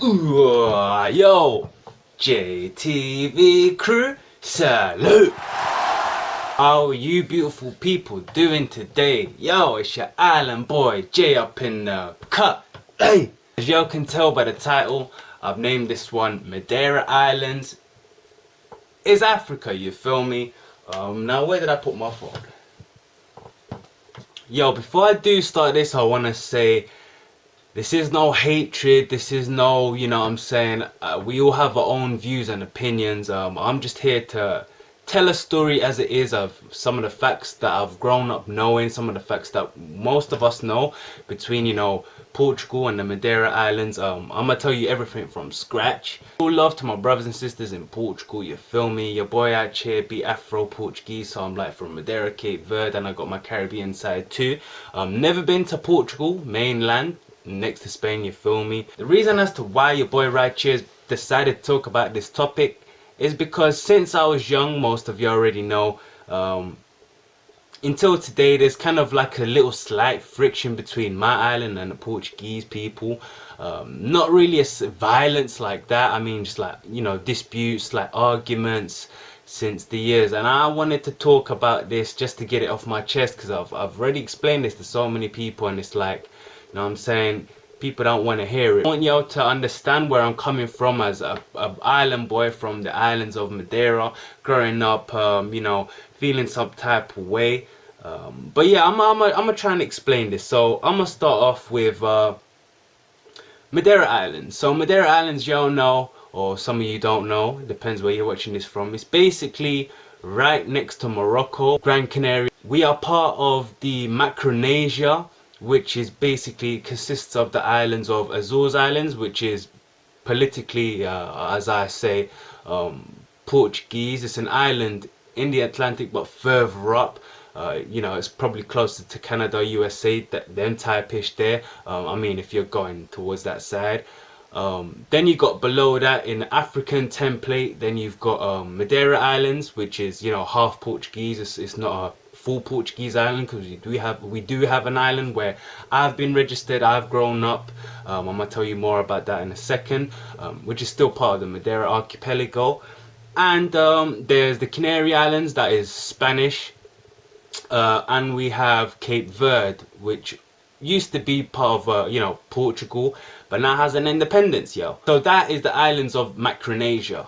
Yo, JTV crew, salute! How are you beautiful people doing today? Yo, it's your island boy Jay up in the cut. Hey! As y'all can tell by the title, I've named this one Madeira Islands. It's Africa, you feel me? Now where did I put my phone? Yo, before I do start this, I want to say this is no hatred, this is no, you know what I'm saying, we all have our own views and opinions. I'm just here to tell a story as it is of some of the facts that I've grown up knowing, some of the facts that most of us know between, you know, Portugal and the Madeira Islands. I'm gonna tell you everything from scratch. All love to my brothers and sisters in Portugal, you feel me? Your boy out here be Afro-Portuguese, so I'm like from Madeira, Cape Verde, and I got my Caribbean side too. Never been to Portugal, mainland, next to Spain, you feel me? The reason as to why your boy right here decided to talk about this topic is because since I was young, most of you already know, until today there's kind of like a little slight friction between my island and the Portuguese people. Not really a violence like that, I mean just like, you know, disputes, like arguments since the years, and I wanted to talk about this just to get it off my chest because I've already explained this to so many people, and it's like, you know what I'm saying, people don't want to hear it. I want y'all to understand where I'm coming from as a island boy from the islands of Madeira, growing up, you know, feeling some type of way. But yeah, I'm gonna try and explain this. So I'm gonna start off with Madeira Islands. So Madeira Islands, y'all know, or some of you don't know, it depends where you're watching this from. It's basically right next to Morocco, Gran Canaria. We are part of the Micronesia, which is basically consists of the islands of Azores Islands, which is politically, as I say, Portuguese. It's an island in the Atlantic, but further up. You know, it's probably closer to Canada, USA, them type-ish there. I mean, if you're going towards that side. Then you got below that in the African template, then you've got Madeira Islands, which is, you know, half Portuguese. It's not a full Portuguese island because we do have an island where I've been registered, I've grown up. I'm gonna tell you more about that in a second, which is still part of the Madeira archipelago. And there's the Canary Islands, that is Spanish, and we have Cape Verde, which used to be part of you know, Portugal, but now has an independence, yo. So that is the islands of Micronesia.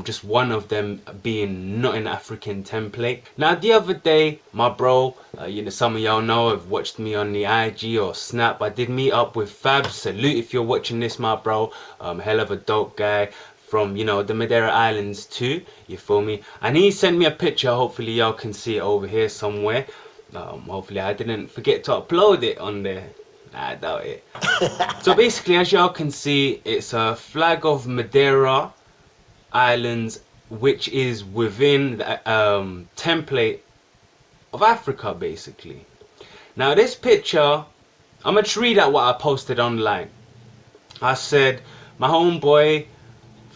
Just one of them being not an African template. Now the other day, my bro, you know, some of y'all know, have watched me on the IG or Snap. I did meet up with Fab. Salute if you're watching this, my bro. Hell of a dope guy from, you know, the Madeira Islands too, you feel me? And he sent me a picture. Hopefully y'all can see it over here somewhere. Hopefully I didn't forget to upload it on there. I doubt it. So basically, as y'all can see, it's a flag of Madeira Islands, which is within the template of Africa, basically. Now this picture, I'm gonna read out what I posted online. I said my homeboy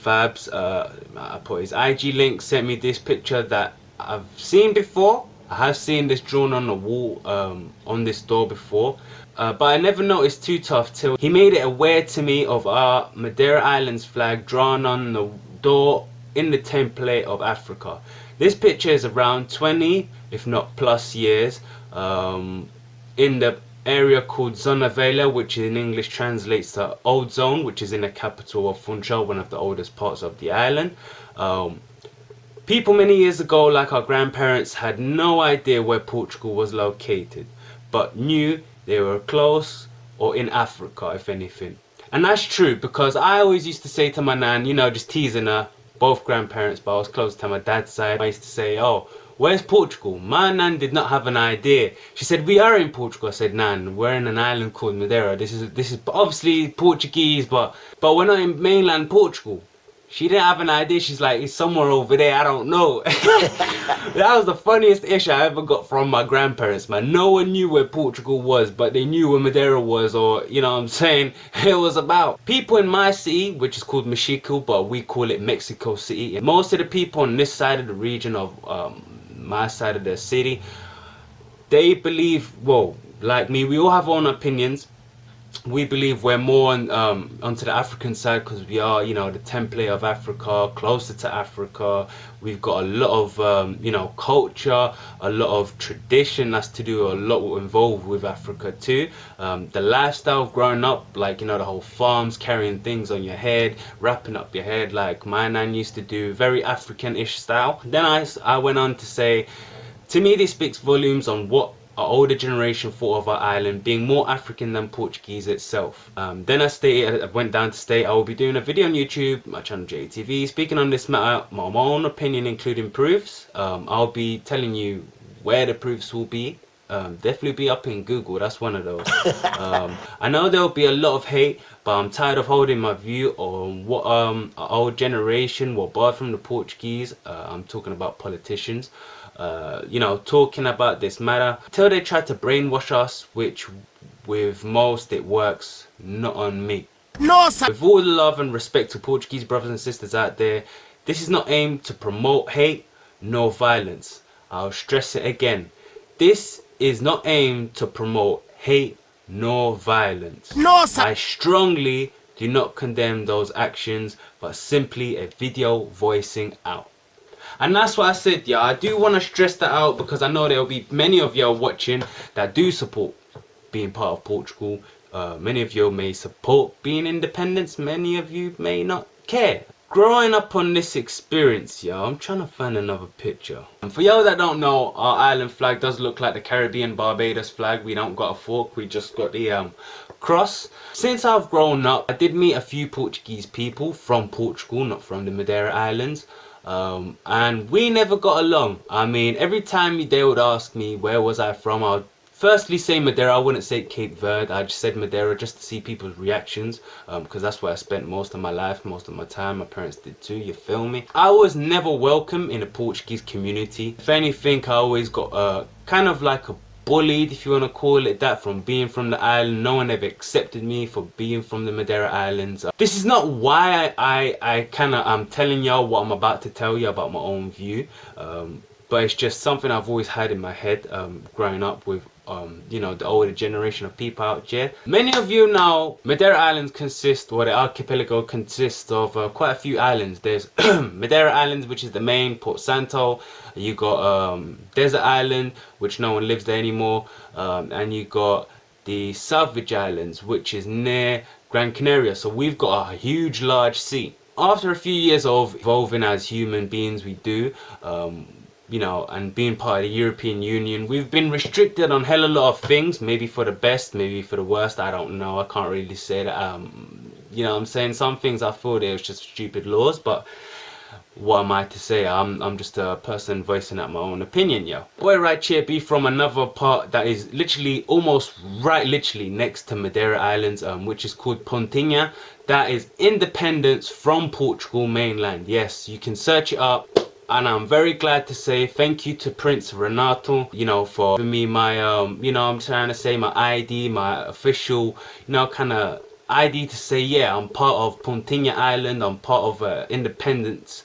Fabs, I put his IG link, sent me this picture that I've seen before. I have seen this drawn on the wall on this door before, but I never noticed Too Tough till he made it aware to me of our Madeira Islands flag drawn on the door in the template of Africa. This picture is around 20, if not plus years, in the area called Zona Velha, which in English translates to Old Zone, which is in the capital of Funchal, one of the oldest parts of the island. People many years ago, like our grandparents, had no idea where Portugal was located, but knew they were close or in Africa, if anything. And that's true, because I always used to say to my nan, you know, just teasing her, both grandparents, but I was close to my dad's side, I used to say, oh, where's Portugal? My nan did not have an idea. She said, we are in Portugal. I said, nan, we're in an island called Madeira. This is obviously Portuguese, but we're not in mainland Portugal. She didn't have an idea. She's like, it's somewhere over there, I don't know. That was the funniest issue I ever got from my grandparents, man. No one knew where Portugal was, but they knew where Madeira was, or, you know what I'm saying, it was about. People in my city, which is called Mexico, but we call it Mexico City. Most of the people on this side of the region of my side of the city, they believe, well, like me, we all have our own opinions. we believe we're more onto the African side because we are, you know, the template of Africa, closer to Africa. We've got a lot of, you know, culture, a lot of tradition that's to do a lot involved with Africa too. The lifestyle of growing up, like, you know, the whole farms, carrying things on your head, wrapping up your head like my nan used to do, very African-ish style. Then I went on to say, to me, this speaks volumes on what our older generation thought of our island being more African than Portuguese itself. Then I went down to state I will be doing a video on YouTube, my channel JTV, speaking on this matter, my own opinion, including proofs. I'll be telling you where the proofs will be. Definitely be up in Google, that's one of those. I know there'll be a lot of hate, but I'm tired of holding my view on what our old generation were barred from the Portuguese. I'm talking about politicians. You know, talking about this matter until they try to brainwash us, which with most it works, not on me. No, sir. With all the love and respect to Portuguese brothers and sisters out there, this is not aimed to promote hate nor violence. I'll stress it again. This is not aimed to promote hate nor violence. No, sir. I strongly do not condemn those actions, but simply a video voicing out. And that's what I said, yeah, I do want to stress that out because I know there will be many of you watching that do support being part of Portugal. Many of you may support being independent, many of you may not care. Growing up on this experience, yeah, I'm trying to find another picture. And for y'all that don't know, our island flag does look like the Caribbean Barbados flag. We don't got a fork, we just got the cross. Since I've grown up, I did meet a few Portuguese people from Portugal, not from the Madeira Islands. And we never got along. I mean, every time they would ask me where was I from, I would firstly say Madeira. I wouldn't say Cape Verde. I just said Madeira just to see people's reactions, because that's where I spent most of my life, most of my time. My parents did too, you feel me? I was never welcome in the Portuguese community. If anything, I always got kind of like a bullied, if you want to call it that, from being from the island. No one ever accepted me for being from the Madeira Islands. This is not why I'm telling y'all what I'm about to tell you about my own view, but it's just something I've always had in my head, growing up with you know, the older generation of people out there. Many of you know Madeira Islands the archipelago consists of quite a few islands. There's Madeira Islands, which is the main, Port Santo. You got Desert Island, which no one lives there anymore, and you got the Salvage Islands, which is near Gran Canaria. So we've got a huge large sea. After a few years of evolving as human beings, we do, you know, and being part of the European Union, we've been restricted on hell a lot of things, maybe for the best, maybe for the worst, I don't know, I can't really say that. You know what I'm saying, some things I thought it was just stupid laws, but what am I to say? I'm just a person voicing out my own opinion, yo. Boy right here be from another part that is literally literally next to Madeira Islands, which is called Pontinha. That is independence from Portugal mainland. Yes, you can search it up. And I'm very glad to say thank you to Prince Renato, you know, for giving me my, you know, I'm trying to say my ID, my official, you know, kind of ID to say, yeah, I'm part of Pontinha Island, I'm part of independence,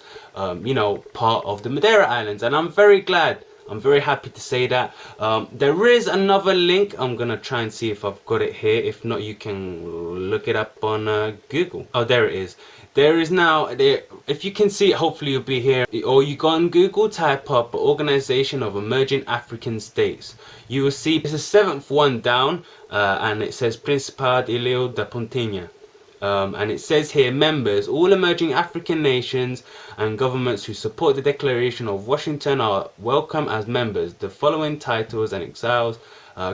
you know, part of the Madeira Islands. And I'm very glad, I'm very happy to say that. There is another link, I'm going to try and see if I've got it here. If not, you can look it up on Google. Oh, there it is. There is now, if you can see it, hopefully you'll be here, or you go on Google, type up Organization of Emerging African States. You will see there's a seventh one down, and it says Principado de Ilha da Pontinha. And it says here, members, all emerging African nations and governments who support the Declaration of Washington are welcome as members. The following titles and exiles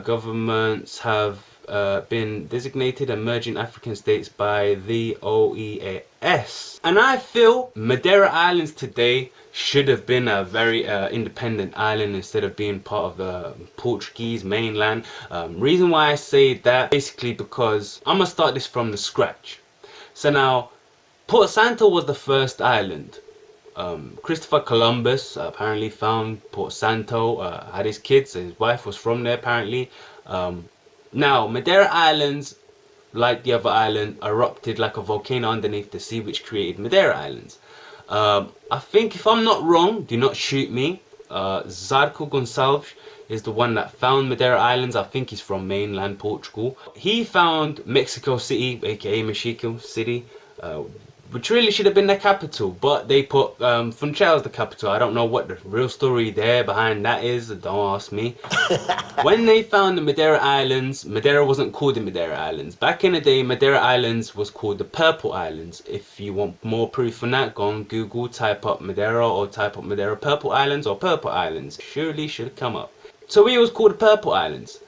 governments have been designated emerging African states by the OEAS. And I feel Madeira Islands today should have been a very independent island instead of being part of the Portuguese mainland. Reason why I say that, basically because I'm gonna start this from the scratch. So now, Port Santo was the first island. Christopher Columbus apparently found Port Santo, had his kids, his wife was from there apparently. Now, Madeira Islands, like the other island, erupted like a volcano underneath the sea, which created Madeira Islands. I think, if I'm not wrong, do not shoot me, Zarco Gonçalves is the one that found Madeira Islands. I think he's from mainland Portugal. He found Mexico City, aka Mexico City, which really should have been the capital, but they put Funchal as the capital. I don't know what the real story there behind that is, don't ask me. When they found the Madeira Islands, Madeira wasn't called the Madeira Islands. Back in the day, Madeira Islands was called the Purple Islands. If you want more proof on that, go on Google, type up Madeira or type up Madeira Purple Islands or Purple Islands. Surely should come up. So it was called the Purple Islands.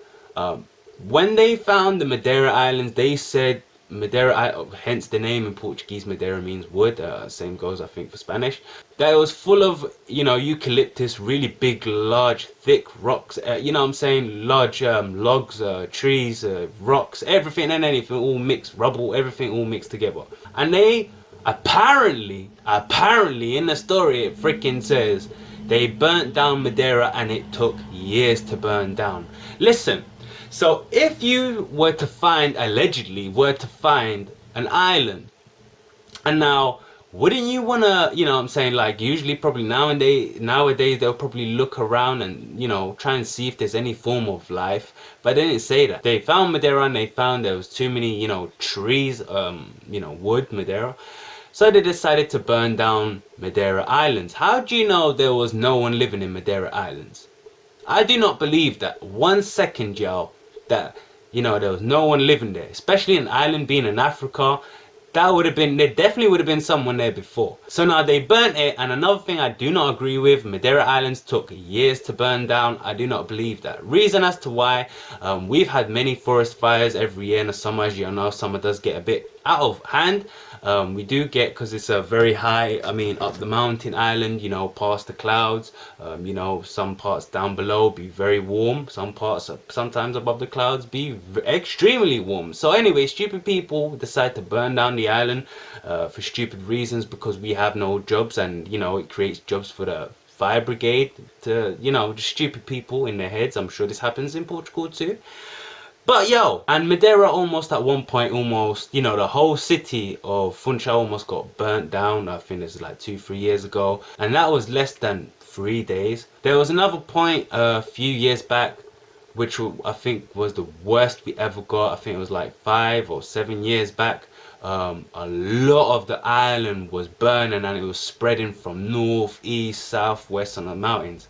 When they found the Madeira Islands, they said Madeira, hence the name in Portuguese, Madeira means wood. Same goes, I think, for Spanish. That it was full of, you know, eucalyptus, really big, large, thick rocks. You know what I'm saying? Large logs, trees, rocks, everything and anything all mixed, rubble, everything all mixed together. And they apparently in the story, it freaking says they burnt down Madeira and it took years to burn down. Listen. So if you were to find, allegedly were to find an island, and now wouldn't you want to, you know what I'm saying, like usually probably nowadays they'll probably look around and, you know, try and see if there's any form of life, but they didn't say that. They found Madeira and they found there was too many, you know, trees, you know, wood, Madeira. So they decided to burn down Madeira Islands. How do you know there was no one living in Madeira Islands? I do not believe that 1 second, y'all, that, you know, there was no one living there, especially an island being in Africa. That would have been, there definitely would have been someone there before. So now they burnt it. And another thing I do not agree with, Madeira Islands took years to burn down. I do not believe that. Reason as to why, we've had many forest fires every year in the summer. As you know, summer does get a bit out of hand. We do get, because it's a very high, I mean, up the mountain island, you know, past the clouds. You know, some parts down below be very warm. Some parts sometimes above the clouds be extremely warm. So anyway, stupid people decide to burn down the island for stupid reasons, because we have no jobs, and, you know, it creates jobs for the fire brigade, to, you know, just stupid people in their heads. I'm sure this happens in Portugal too. But yo, and Madeira almost at one point, almost, you know, the whole city of Funchal almost got burnt down. I think this is like 2-3 years ago, and that was less than 3 days. There was another point a few years back, which I think was the worst we ever got. I think it was like 5 or 7 years back. A lot of the island was burning, and it was spreading from north, east, south, west on the mountains,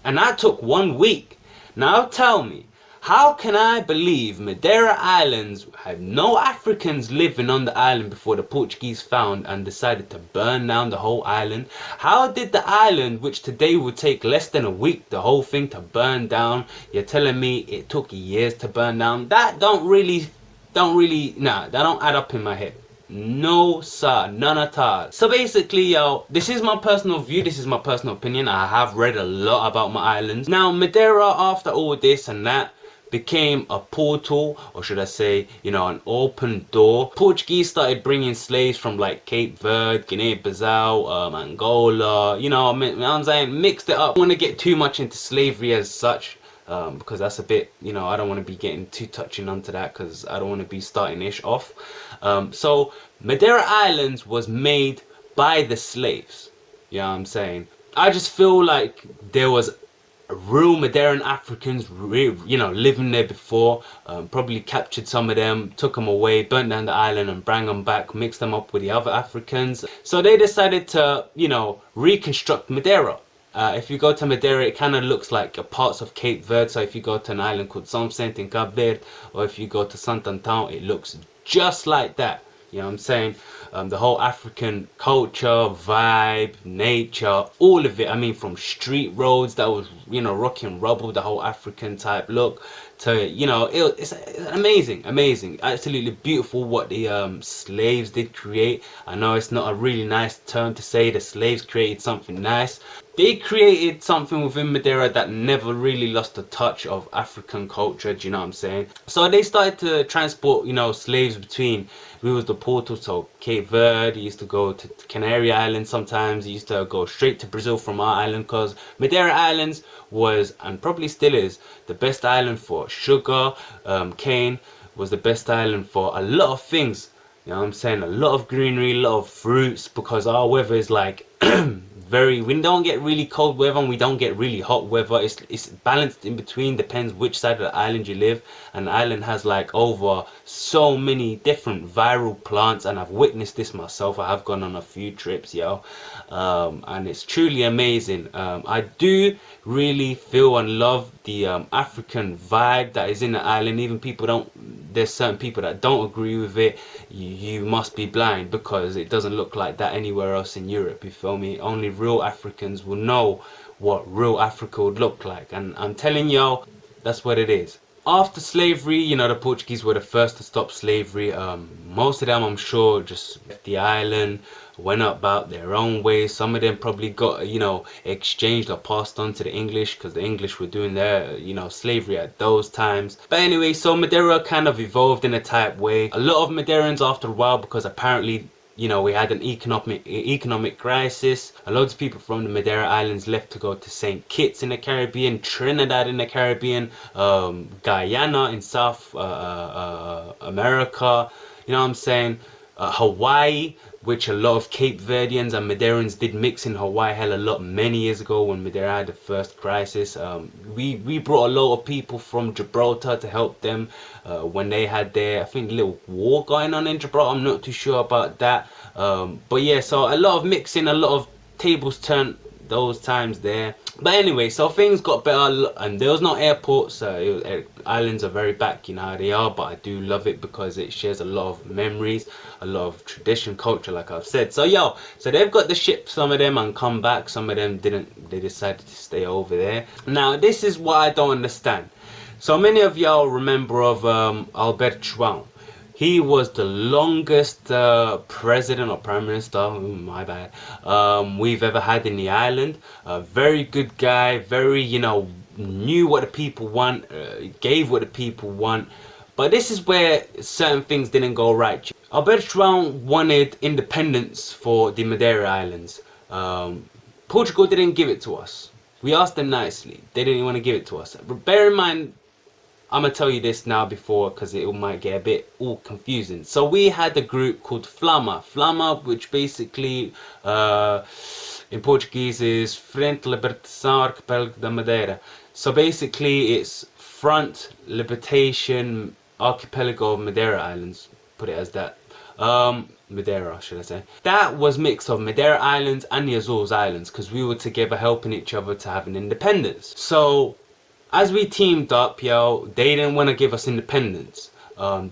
and that took 1 week. Now tell me, how can I believe Madeira Islands had no Africans living on the island before the Portuguese found and decided to burn down the whole island? How did the island, which today would take less than a week, the whole thing to burn down, you're telling me it took years to burn down? That don't really, nah, that don't add up in my head. No sir, none at all. So basically, yo, this is my personal view, this is my personal opinion. I have read a lot about my islands. Now Madeira, after all this and that, became a portal, or should I say, you know, an open door. Portuguese started bringing slaves from like Cape Verde, Guinea-Bissau, Angola, you know what I'm saying, mixed it up. I don't want to get too much into slavery as such, because that's a bit, you know, I don't want to be getting too touching onto that, because I don't want to be starting ish off. So Madeira Islands was made by the slaves, you know what I'm saying. I just feel like there was real Madeiran Africans, you know, living there before, probably captured some of them, took them away, burnt down the island and bring them back, mixed them up with the other Africans. So they decided to, you know, reconstruct Madeira. If you go to Madeira, it kind of looks like parts of Cape Verde. So if you go to an island called São Vicente in Cape Verde, or if you go to Santo, it looks just like that. You know what I'm saying? The whole African culture, vibe, nature, all of it. I mean, from street roads that was, you know, rock and rubble, the whole African type look, to, you know, it's amazing, absolutely beautiful what the slaves did create. I know it's not a really nice term to say the slaves created something nice. They created something within Madeira that never really lost a touch of African culture, do you know what I'm saying? So they started to transport, you know, slaves between, we was the portal, so Cape Verde, used to go to Canary Islands sometimes, used to go straight to Brazil from our island, because Madeira Islands was, and probably still is, the best island for sugar, cane, was the best island for a lot of things. You know what I'm saying? A lot of greenery, a lot of fruits, because our weather is like we don't get really cold weather and we don't get really hot weather. It's balanced in between, depends which side of the island you live. And the island has like over so many different viral plants, and I've witnessed this myself. I have gone on a few trips, yo, and it's truly amazing. I do really feel and love the African vibe that is in the island. Even people don't, there's certain people that don't agree with it. You must be blind, because it doesn't look like that anywhere else in Europe, you feel me? Only real Africans will know what real Africa would look like, and I'm telling y'all, that's what it is. After slavery, you know, the Portuguese were the first to stop slavery. Most of them, I'm sure, just left the island, went about their own way. Some of them probably got, you know, exchanged or passed on to the English, because the English were doing their, you know, slavery at those times. But anyway, so Madeira kind of evolved in a type way. A lot of Madeirans after a while, because apparently, you know, we had an economic crisis. A lot of people from the Madeira Islands left to go to St. Kitts in the Caribbean, Trinidad in the Caribbean, Guyana in South America, you know what I'm saying? Hawaii, which a lot of Cape Verdeans and Madeirans did mix in Hawaii hell a lot many years ago when Madeira had the first crisis. We brought a lot of people from Gibraltar to help them when they had their, I think, little war going on in Gibraltar. I'm not too sure about that. But yeah, so a lot of mixing, a lot of tables turned those times there. But anyway, so things got better, and there was no airports. Islands are very back, you know how they are, but I do love it because it shares a lot of memories, a lot of tradition, culture, like I've said. So yo, so they've got the ship, some of them, and come back. Some of them didn't. They decided to stay over there. Now this is what I don't understand. So many of y'all remember of Albert João. He was the longest president or prime minister, my bad, we've ever had in the island. A very good guy, very, you know, knew what the people want, gave what the people want. But this is where certain things didn't go right. Albert João wanted independence for the Madeira Islands. Portugal didn't give it to us. We asked them nicely. They didn't want to give it to us. But bear in mind, I'm going to tell you this now before, because it might get a bit all confusing. So we had a group called Flama, which basically in Portuguese is Frente Libertação Arquipélago da Madeira. So basically it's Front Libertation Archipelago of Madeira Islands, put it as that. Madeira, should I say. That was mix of Madeira Islands and the Azores Islands, because we were together helping each other to have an independence. So as we teamed up, yo, they didn't want to give us independence.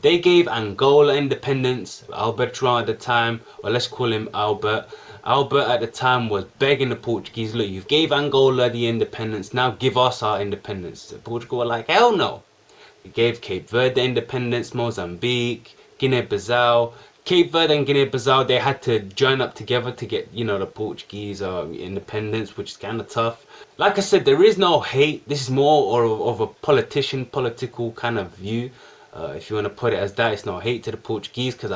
They gave Angola independence. Albert João at the time, or let's call him Albert. Albert at the time was begging the Portuguese, look, you gave Angola the independence, now give us our independence. Portugal were like, hell no. We gave Cape Verde independence, Mozambique, Guinea-Bissau. Cape Verde and Guinea-Bissau, they had to join up together to get, you know, the Portuguese independence, which is kind of tough. Like I said, there is no hate. This is more of a political kind of view. If you want to put it as that, it's no hate to the Portuguese, because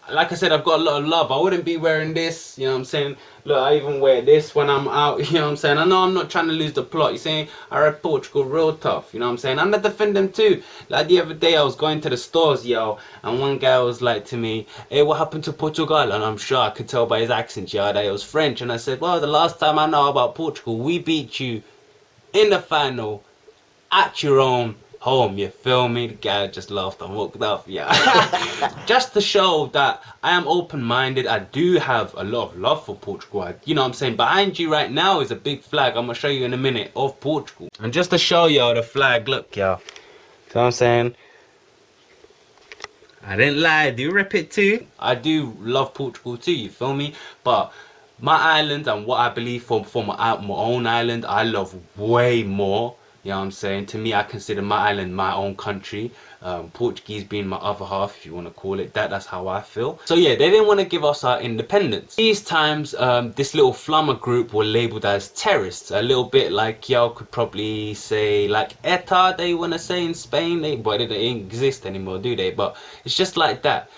like I said, I've got a lot of love. I wouldn't be wearing this, you know what I'm saying? Look, I even wear this when I'm out, you know what I'm saying? I know I'm not trying to lose the plot. You're saying, I read Portugal real tough, you know what I'm saying? I'm not defend them too. Like the other day, I was going to the stores, yo, and one guy was like to me, hey, what happened to Portugal? And I'm sure I could tell by his accent, yo, that it was French. And I said, well, the last time I know about Portugal, we beat you in the final at your own home, you feel me? The guy just laughed and walked off, yeah. Just to show that I am open-minded. I do have a lot of love for Portugal. You know what I'm saying? Behind you right now is a big flag. I'm gonna show you in a minute of Portugal. And just to show y'all the flag, look, y'all. See what I'm saying? I didn't lie, I do rep it too. I do love Portugal too, you feel me? But my island and what I believe for my own island, I love way more. You know what I'm saying? To me, I consider my island my own country. Portuguese being my other half, if you want to call it that. That's how I feel. So yeah, they didn't want to give us our independence. These times, this little Flama group were labelled as terrorists. A little bit like y'all could probably say like ETA, they want to say in Spain. But it doesn't exist anymore, do they? But it's just like that.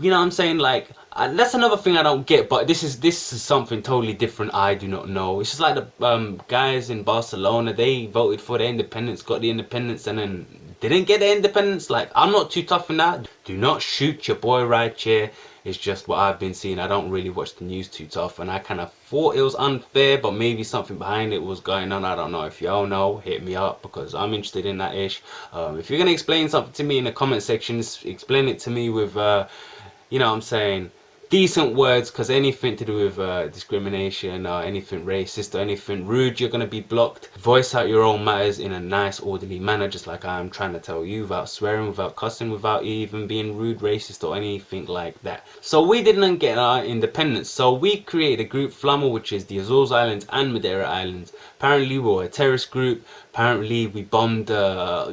You know what I'm saying? Like, That's another thing I don't get, but this is something totally different. I do not know. It's just like the guys in Barcelona. They voted for the independence, got the independence, and then didn't get the independence. Like, I'm not too tough in that. Do not shoot your boy right here. It's just what I've been seeing. I don't really watch the news too tough, and I kind of thought it was unfair, but maybe something behind it was going on. I don't know. If y'all know, hit me up because I'm interested in that ish. If you're gonna explain something to me in the comment section, explain it to me with you know what I'm saying, decent words, because anything to do with discrimination or anything racist or anything rude, you're going to be blocked. Voice out your own matters in a nice orderly manner, just like I'm trying to tell you, without swearing, without cussing, without even being rude, racist or anything like that. So we didn't get our independence, so we created a group, Flamma, which is the Azores Islands and Madeira Islands. Apparently we were a terrorist group. Apparently we bombed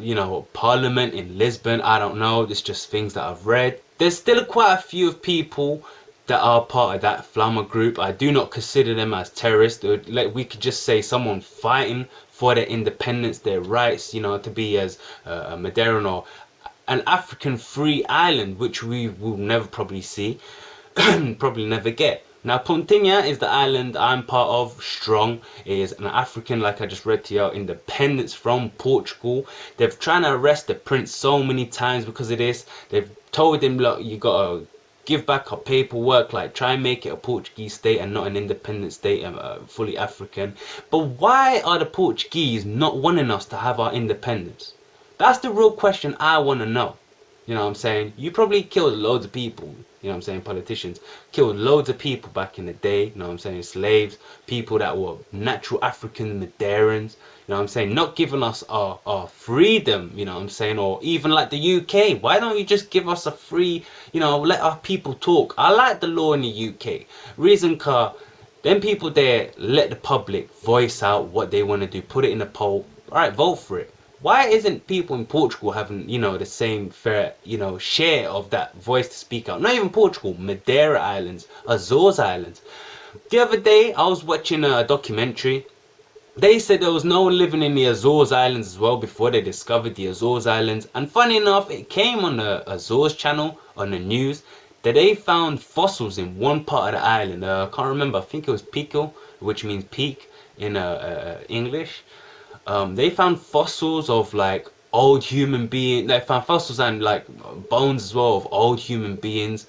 you know, parliament in Lisbon. I don't know, it's just things that I've read. There's still quite a few people that are part of that Flamma group. I do not consider them as terrorists. Like, we could just say someone fighting for their independence, their rights, you know, to be as a Madeiran or an African free island, which we will never probably see, probably never get. Now, Pontinha is the island I'm part of. Strong is an African, like I just read to you, independence from Portugal. They've tried to arrest the prince so many times because of this. They've told him, look, you gotta give back our paperwork, like try and make it a Portuguese state and not an independent state, fully African. But why are the Portuguese not wanting us to have our independence? That's the real question I want to know. You know what I'm saying? You probably killed loads of people. You know what I'm saying? Politicians killed loads of people back in the day. You know what I'm saying? Slaves, people that were natural African Madeirans. You know what I'm saying? Not giving us our freedom. You know what I'm saying? Or even like the UK. Why don't you just give us a free, you know, let our people talk? I like the law in the UK. Reason car, them people there let the public voice out what they want to do. Put it in a poll. Alright, vote for it. Why isn't people in Portugal having, you know, the same fair, you know, share of that voice to speak out? Not even Portugal, Madeira Islands, Azores Islands. The other day, I was watching a documentary. They said there was no one living in the Azores Islands as well before they discovered the Azores Islands. And funny enough, it came on the Azores channel on the news that they found fossils in one part of the island. I can't remember. I think it was Pico, which means peak in English. They found fossils of like old human beings. They found fossils and like bones as well of old human beings,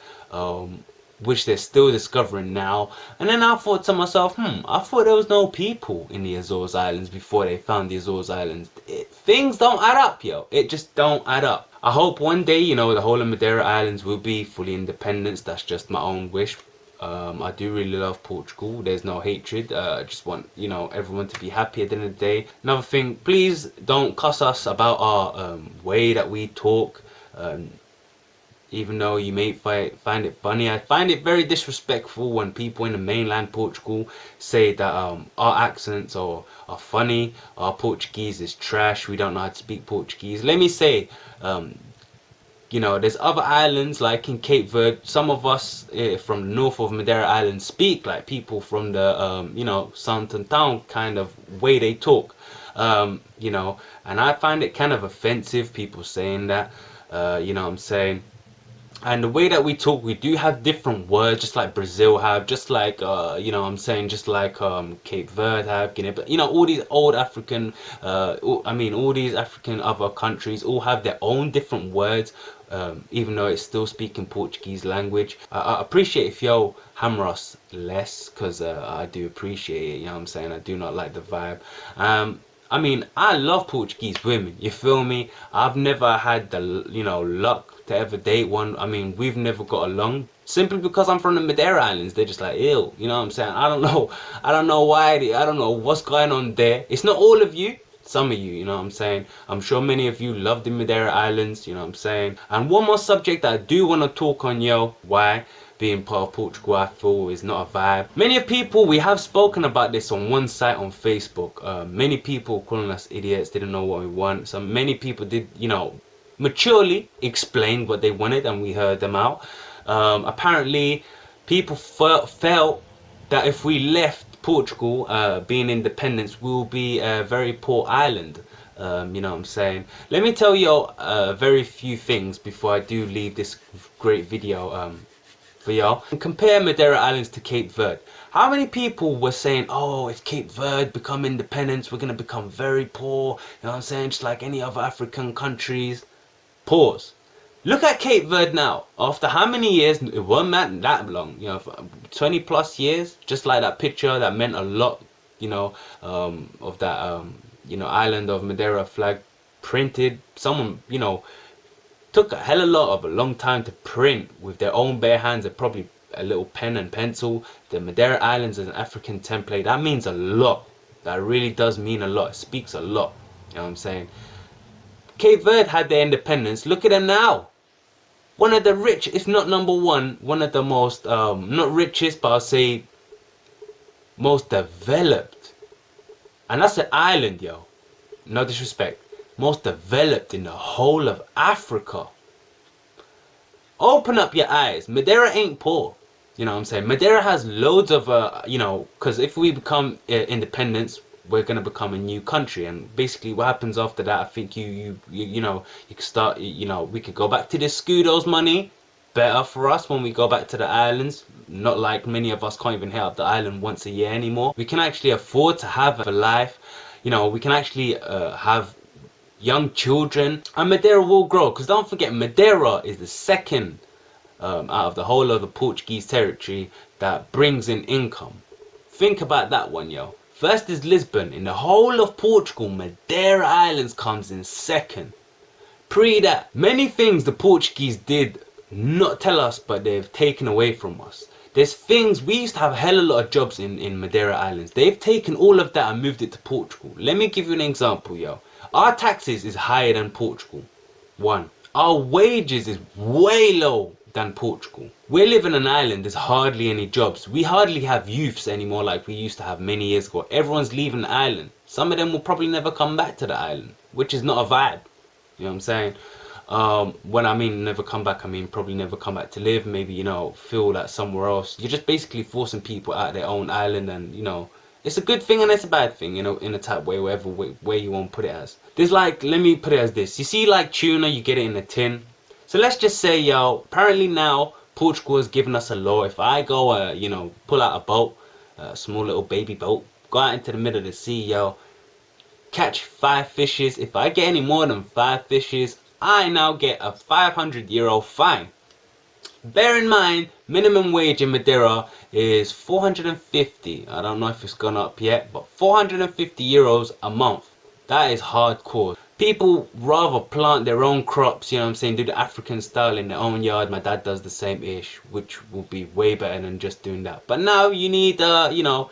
which they're still discovering now. And then I thought to myself, I thought there was no people in the Azores Islands before they found the Azores Islands. Things don't add up, yo. It just don't add up. I hope one day, you know, the whole of Madeira Islands will be fully independent. That's just my own wish. I do really love Portugal. There's no hatred. I just want, you know, everyone to be happy at the end of the day. Another thing, please don't cuss us about our way that we talk. Even though you may find it funny, I find it very disrespectful when people in the mainland Portugal say that our accents are funny, our Portuguese is trash, we don't know how to speak Portuguese. Let me say, you know, there's other islands like in Cape Verde. Some of us from the north of Madeira Island speak like people from the, you know, Santon Town kind of way they talk. You know, and I find it kind of offensive, people saying that, you know what I'm saying? And the way that we talk, we do have different words, just like Brazil have, just like you know what I'm saying, just like Cape Verde have, Guinea, but you know, all these old African all these African other countries all have their own different words, even though it's still speaking Portuguese language. I appreciate if y'all hammer us less, because I do appreciate it, you know what I'm saying? I do not like the vibe. I mean, I love Portuguese women, you feel me? I've never had the, you know, luck to ever date one. I mean, we've never got along simply because I'm from the Madeira Islands. They're just like, ew, you know what I'm saying? I don't know why, I don't know what's going on there. It's not all of you, some of you, you know what I'm saying? I'm sure many of you love the Madeira Islands, you know what I'm saying? And one more subject that I do want to talk on, yo, why being part of Portugal I feel is not a vibe. Many people, we have spoken about this on one site on Facebook. Many people calling us idiots, didn't know what we want. So many people did, you know, maturely explain what they wanted and we heard them out. Apparently people felt that if we left Portugal, being independent, we'll be a very poor island. You know what I'm saying? Let me tell you very few things before I do leave this great video. for y'all. And compare Madeira Islands to Cape Verde. How many people were saying, oh, if Cape Verde become independent, we're going to become very poor, you know what I'm saying, just like any other African countries. Pause. Look at Cape Verde now. After how many years? It wasn't that long, you know, 20 plus years. Just like that picture that meant a lot, you know, of that, you know, island of Madeira flag printed. Someone, you know, took a hell of a long time to print with their own bare hands and probably a little pen and pencil. The Madeira Islands is an African template. That means a lot. That really does mean a lot. It speaks a lot. You know what I'm saying? Cape Verde had their independence. Look at them now. One of the rich, if not number one of the most, not richest, but I'll say most developed. And that's an island, yo. No disrespect. Most developed in the whole of Africa. Open up your eyes. Madeira ain't poor. You know what I'm saying? Madeira has loads of, you know, because if we become independence, we're going to become a new country. And basically what happens after that, I think you know, you can start, you know, we could go back to the Scudos money. Better for us when we go back to the islands. Not like many of us can't even hit up the island once a year anymore. We can actually afford to have a life. You know, we can actually have young children. And Madeira will grow. Because don't forget, Madeira is the second out of the whole of the Portuguese territory that brings in income. Think about that one, yo. First is Lisbon. In the whole of Portugal, Madeira Islands comes in second. Pre that, many things the Portuguese did not tell us, but they've taken away from us. There's things, we used to have a hell of a lot of jobs in Madeira Islands. They've taken all of that and moved it to Portugal. Let me give you an example, yo. Our taxes is higher than Portugal. One. Our wages is way low than Portugal. We live in an island, there's hardly any jobs. We hardly have youths anymore like we used to have many years ago. Everyone's leaving the island. Some of them will probably never come back to the island, which is not a vibe. You know what I'm saying? When I mean never come back, I mean probably never come back to live. Maybe, you know, feel that somewhere else. You're just basically forcing people out of their own island, and, you know, it's a good thing and it's a bad thing, you know, in a type way, whatever way you want to put it as. There's like, let me put it as this. You see like tuna, you get it in a tin. So let's just say, yo, apparently now Portugal has given us a law. If I go, you know, pull out a boat, a small little baby boat, go out into the middle of the sea, yo, catch 5 fishes. If I get any more than 5 fishes, I now get a €500 fine. Bear in mind, minimum wage in Madeira is 450. I don't know if it's gone up yet, but €450 a month. That is hardcore. People rather plant their own crops, you know what I'm saying, do the African style in their own yard. My dad does the same ish, which will be way better than just doing that. But now you need, you know,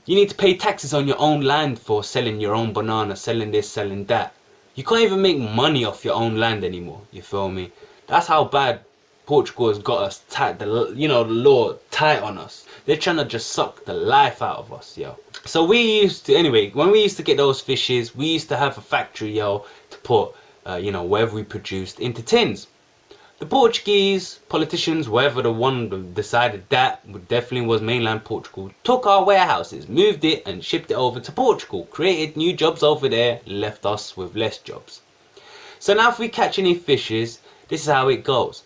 you need to pay taxes on your own land for selling your own banana, selling this, selling that. You can't even make money off your own land anymore, you feel me? That's how bad Portugal has got us tight, you know, the law tight on us. They're trying to just suck the life out of us, yo. So we used to, anyway, when we used to get those fishes, we used to have a factory, yo, to put, you know, whatever we produced into tins. The Portuguese politicians, whoever the one decided that definitely was mainland Portugal, took our warehouses, moved it and shipped it over to Portugal, created new jobs over there, left us with less jobs. So now if we catch any fishes, this is how it goes.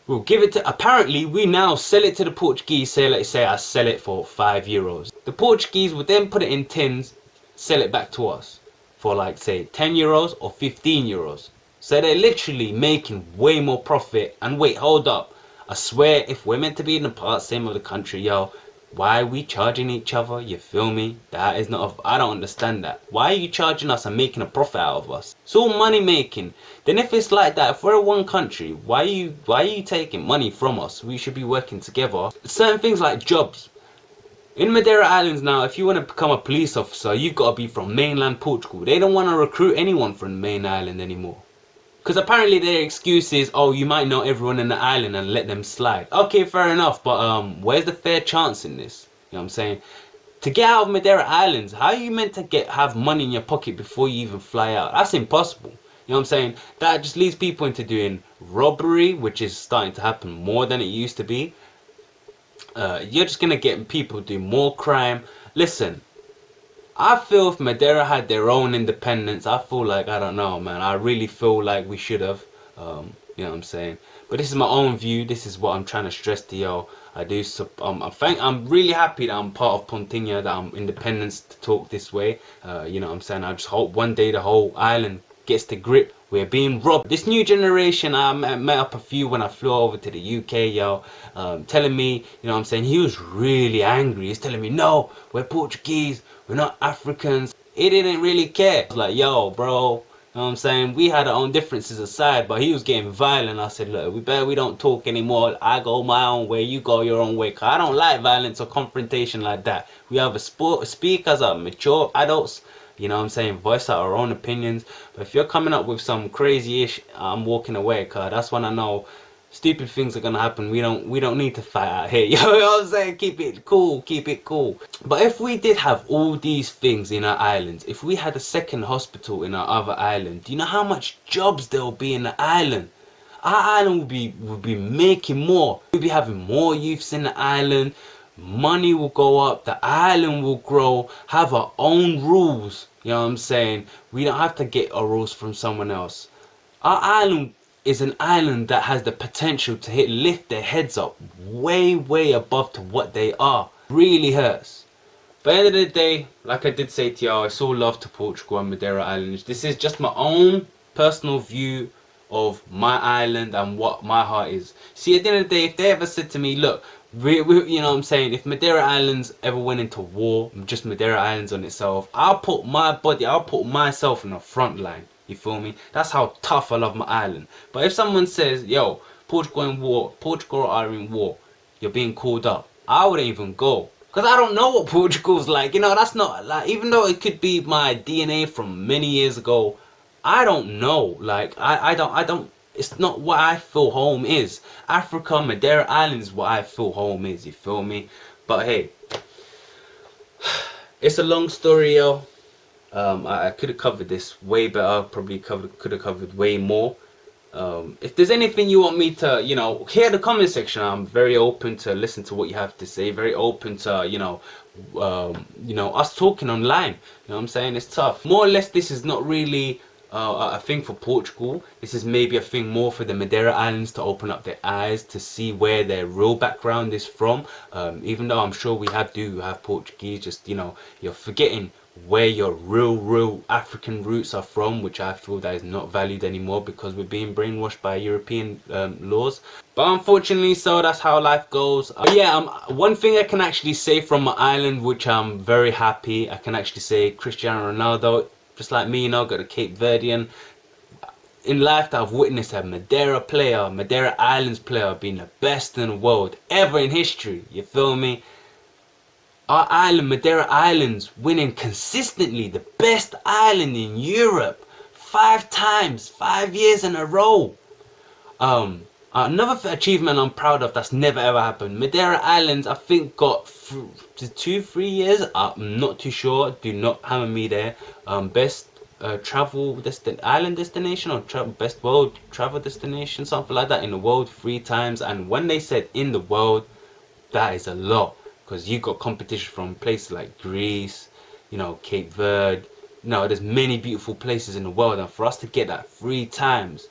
We'll give it to, apparently we now sell it to the Portuguese, say let's say I sell it for €5. The Portuguese would then put it in tins, sell it back to us for like say €10 or €15. So they're literally making way more profit. And wait, hold up. I swear if we're meant to be in the part same of the country, yo, why are we charging each other? You feel me? That is not, I don't understand that. Why are you charging us and making a profit out of us? It's all money making. Then if it's like that, if we're one country, why are you taking money from us? We should be working together. Certain things like jobs. In Madeira Islands now, if you want to become a police officer, you've got to be from mainland Portugal. They don't want to recruit anyone from the main island anymore. Because apparently their excuse is, oh, you might know everyone in the island and let them slide. Okay, fair enough, but where's the fair chance in this? You know what I'm saying? To get out of Madeira Islands, how are you meant to have money in your pocket before you even fly out? That's impossible. You know what I'm saying? That just leads people into doing robbery, which is starting to happen more than it used to be. You're just going to get people do more crime. Listen, I feel if Madeira had their own independence, I feel like, I don't know, man. I really feel like we should have. You know what I'm saying? But this is my own view. This is what I'm trying to stress to y'all. I'm really happy that I'm part of Pontinha, that I'm independent to talk this way. You know what I'm saying? I just hope one day the whole island gets the grip. We're being robbed. This new generation, I met up a few when I flew over to the UK, yo, telling me, you know what I'm saying, he was really angry. He's telling me, no, we're Portuguese, we're not Africans. He didn't really care. I was like, yo, bro, you know what I'm saying? We had our own differences aside, but he was getting violent. I said, look, we don't talk anymore. I go my own way, you go your own way. Cause I don't like violence or confrontation like that. We have a speak as a mature adults. You know what I'm saying? Voice out our own opinions. But if you're coming up with some crazy ish, I'm walking away, cause that's when I know stupid things are gonna happen. We don't need to fight out here. You know what I'm saying? Keep it cool, keep it cool. But if we did have all these things in our islands, if we had a second hospital in our other island, do you know how much jobs there will be in the island? Our island will be making more. We'll be having more youths in the island. Money will go up. The island will grow. Have our own rules. You know what I'm saying? We don't have to get our rules from someone else. Our island is an island that has the potential to lift their heads up way above to what they are. Really hurts. But at the end of the day, like I did say to y'all, it's all love to Portugal and Madeira Islands. This is just my own personal view of my island and what my heart is. See, at the end of the day, if they ever said to me, look, you know what I'm saying, if Madeira Islands ever went into war, just Madeira Islands on itself, I'll put myself in the front line. You feel me? That's how tough I love my island. But if someone says, yo, Portugal in war, Portugal are in war, you're being called up, I wouldn't even go. Because I don't know what Portugal's like. You know, that's not, like, even though it could be my DNA from many years ago, I don't know. Like, I don't, it's not what I feel home is. Africa, Madeira Islands is what I feel home is, you feel me? But hey, it's a long story, yo. I could have covered this way better, probably could have covered way more. If there's anything you want me to, you know, hear in the comment section, I'm very open to listen to what you have to say, very open to, you know, us talking online. You know what I'm saying? It's tough. More or less, this is not really a thing for Portugal. This is maybe a thing more for the Madeira Islands to open up their eyes to see where their real background is from. Even though I'm sure we do have Portuguese, just, you know, you're forgetting where your real African roots are from, which I feel that is not valued anymore because we're being brainwashed by European laws. But unfortunately, so that's how life goes. Yeah, one thing I can actually say from my island, which I'm very happy, I can actually say Cristiano Ronaldo, just like me, you know, got a Cape Verdean. In life, that I've witnessed a Madeira Islands player being the best in the world ever in history. You feel me? Our island, Madeira Islands, winning consistently the best island in Europe 5 times, 5 years in a row. Another achievement I'm proud of that's never ever happened. Madeira Islands, I think, got 2-3 years. I'm not too sure. Do not hammer me there. Best island destination or best world travel destination, something like that in the world 3 times. And when they said in the world, that is a lot. Because you got competition from places like Greece, you know, Cape Verde. You know, there's many beautiful places in the world, and for us to get that 3 times,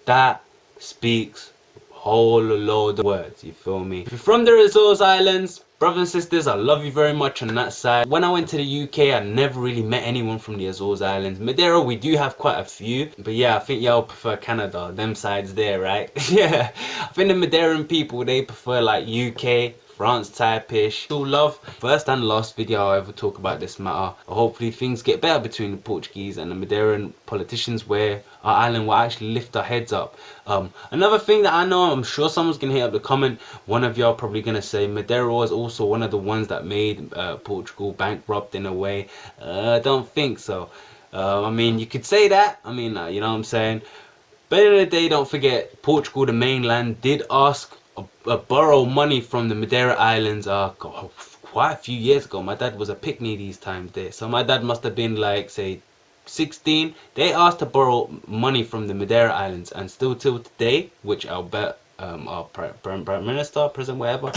that speaks a whole load of words. You feel me? If you're from the Azores Islands, brothers and sisters, I love you very much on that side. When I went to the UK, I never really met anyone from the Azores Islands. Madeira, we do have quite a few, but yeah, I think y'all prefer Canada, them sides there, right? Yeah, I think the Madeiran people, they prefer like UK, France type-ish. Still love. First and last video I'll ever talk about this matter. Hopefully things get better between the Portuguese and the Madeiran politicians, where our island will actually lift our heads up. Another thing that I know, I'm sure someone's gonna hit up the comment, one of y'all probably gonna say Madeira was also one of the ones that made Portugal bankrupt in a way. I don't think so. I mean, you could say that. I mean, you know what I'm saying? But at the end of the day, don't forget, Portugal, the mainland, did ask borrow money from the Madeira Islands quite a few years ago. My dad was a pick-me these times there, so my dad must have been like, say, 16. They asked to borrow money from the Madeira Islands, and still till today, which I'll bet our prime minister, president, whatever,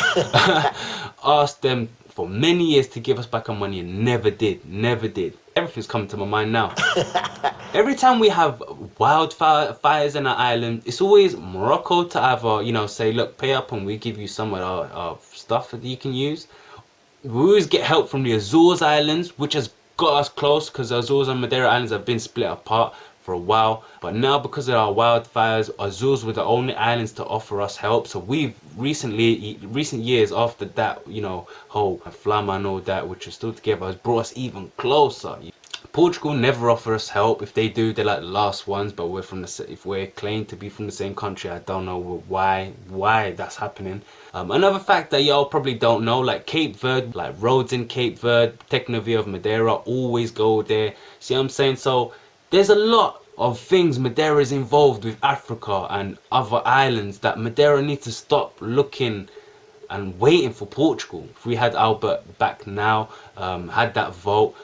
asked them for many years to give us back our money and never did. Never did. Everything's coming to my mind now. Every time we have wildfires in our island, it's always Morocco to either, you know, say, look, pay up and we give you some of our stuff that you can use. We always get help from the Azores Islands, which has got us close because the Azores and Madeira Islands have been split apart for a while. But now because of our wildfires, Azores were the only islands to offer us help. So we've recent years after that, you know, whole Flama and all that, which are still together, has brought us even closer. Portugal never offer us help. If they do, they're like the last ones. But if we're claimed to be from the same country, I don't know why that's happening. Another fact that y'all probably don't know, like Cape Verde, like roads in Cape Verde, Technovia of Madeira, always go there. See what I'm saying? So there's a lot of things Madeira is involved with Africa and other islands that Madeira needs to stop looking and waiting for Portugal. If we had Albert back now, had that vote,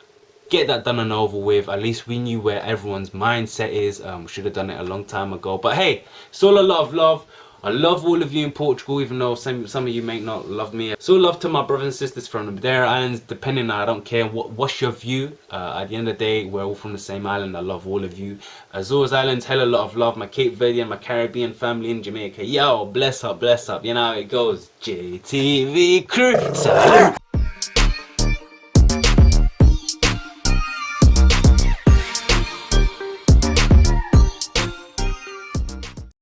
get that done and over with. At least we knew where everyone's mindset is. We should have done it a long time ago. But hey, it's all a lot of love. I love all of you in Portugal, even though some of you may not love me. So love to my brothers and sisters from the Madeira Islands, depending, I don't care what's your view. At the end of the day, we're all from the same island. I love all of you. Azores Islands, hella lot of love. My Cape Verde and my Caribbean family in Jamaica. Yo, bless up, bless up. You know how it goes. JTV crew, salute.